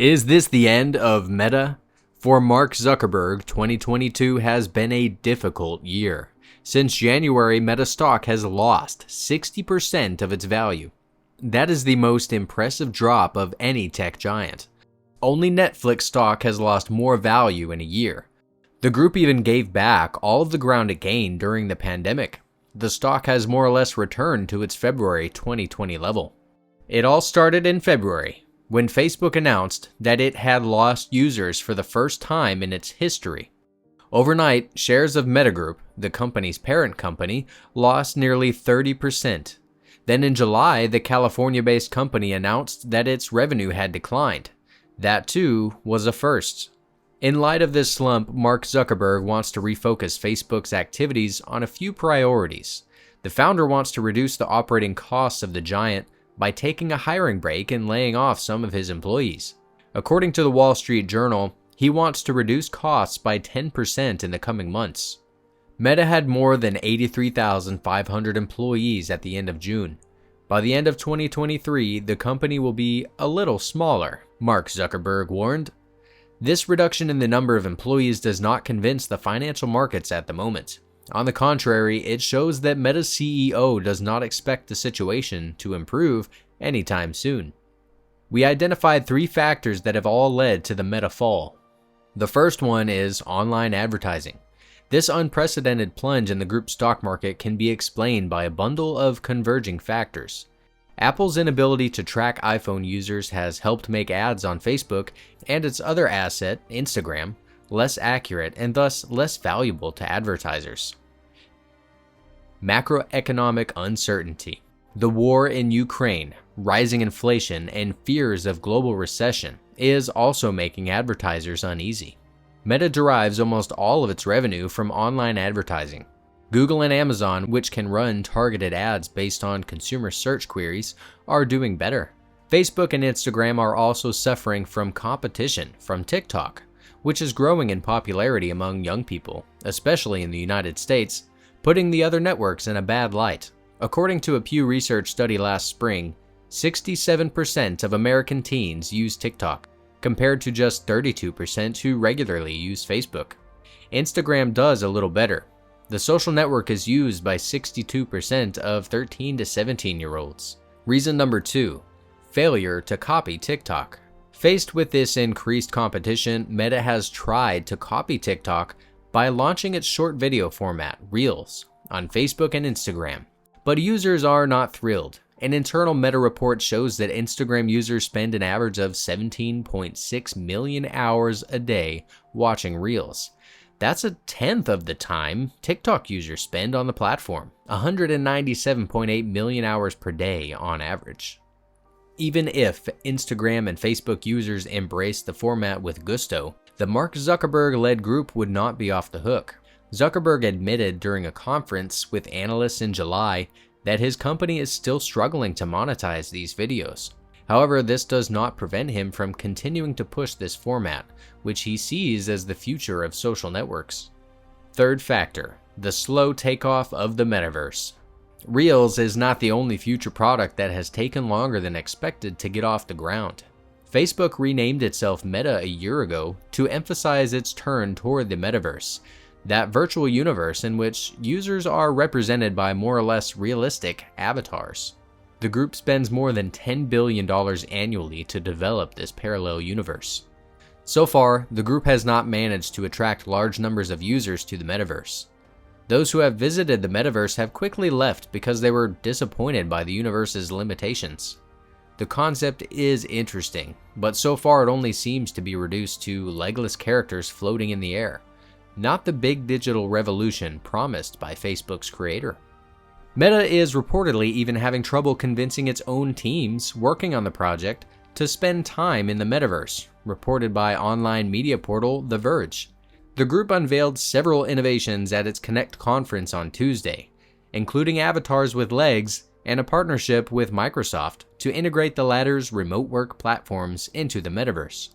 Is this the end of Meta? For Mark Zuckerberg, 2022 has been a difficult year. Since January, Meta stock has lost 60% of its value. That is the most impressive drop of any tech giant. Only Netflix stock has lost more value in a year. The group even gave back all of the ground it gained during the pandemic. The stock has more or less returned to its February 2020 level. It all started in February, when Facebook announced that it had lost users for the first time in its history. Overnight, shares of Meta Group, the company's parent company, lost nearly 30%. Then in July, the California-based company announced that its revenue had declined. That too was a first. In light of this slump, Mark Zuckerberg wants to refocus Facebook's activities on a few priorities. The founder wants to reduce the operating costs of the giant by taking a hiring break and laying off some of his employees. According to the Wall Street Journal, he wants to reduce costs by 10% in the coming months. Meta had more than 83,500 employees at the end of June. By the end of 2023, the company will be a little smaller, Mark Zuckerberg warned. This reduction in the number of employees does not convince the financial markets at the moment. On the contrary, it shows that Meta's CEO does not expect the situation to improve anytime soon. We identified 3 factors that have all led to the Meta fall. The first one is online advertising. This unprecedented plunge in the group's stock market can be explained by a bundle of converging factors. Apple's inability to track iPhone users has helped make ads on Facebook and its other asset, Instagram, less accurate and thus less valuable to advertisers. Macroeconomic uncertainty. The war in Ukraine, rising inflation, and fears of global recession is also making advertisers uneasy. Meta derives almost all of its revenue from online advertising. Google and Amazon, which can run targeted ads based on consumer search queries, are doing better. Facebook and Instagram are also suffering from competition from TikTok, which is growing in popularity among young people, especially in the United States, putting the other networks in a bad light. According to a Pew Research study last spring, 67% of American teens use TikTok, compared to just 32% who regularly use Facebook. Instagram does a little better. The social network is used by 62% of 13 to 17-year-olds. Reason number 2, failure to copy TikTok. Faced with this increased competition, Meta has tried to copy TikTok by launching its short video format, Reels, on Facebook and Instagram. But users are not thrilled. An internal Meta report shows that Instagram users spend an average of 17.6 million hours a day watching Reels. That's a tenth of the time TikTok users spend on the platform, 197.8 million hours per day on average. Even if Instagram and Facebook users embrace the format with gusto, the Mark Zuckerberg-led group would not be off the hook. Zuckerberg admitted during a conference with analysts in July that his company is still struggling to monetize these videos. However, this does not prevent him from continuing to push this format, which he sees as the future of social networks. Third factor, the slow takeoff of the Metaverse. Reels is not the only future product that has taken longer than expected to get off the ground. Facebook renamed itself Meta a year ago to emphasize its turn toward the Metaverse, that virtual universe in which users are represented by more or less realistic avatars. The group spends more than $10 billion annually to develop this parallel universe. So far, the group has not managed to attract large numbers of users to the Metaverse. Those who have visited the Metaverse have quickly left because they were disappointed by the universe's limitations. The concept is interesting, but so far it only seems to be reduced to legless characters floating in the air, not the big digital revolution promised by Facebook's creator. Meta is reportedly even having trouble convincing its own teams working on the project to spend time in the Metaverse, reported by online media portal The Verge. The group unveiled several innovations at its Connect conference on Tuesday, including avatars with legs and a partnership with Microsoft to integrate the latter's remote work platforms into the Metaverse.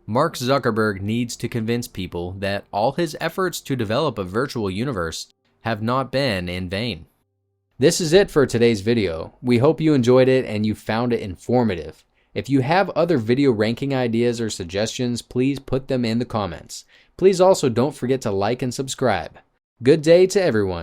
Mark Zuckerberg needs to convince people that all his efforts to develop a virtual universe have not been in vain. This is it for today's video. We hope you enjoyed it and you found it informative. If you have other video ranking ideas or suggestions, please put them in the comments. Please also don't forget to like and subscribe. Good day to everyone.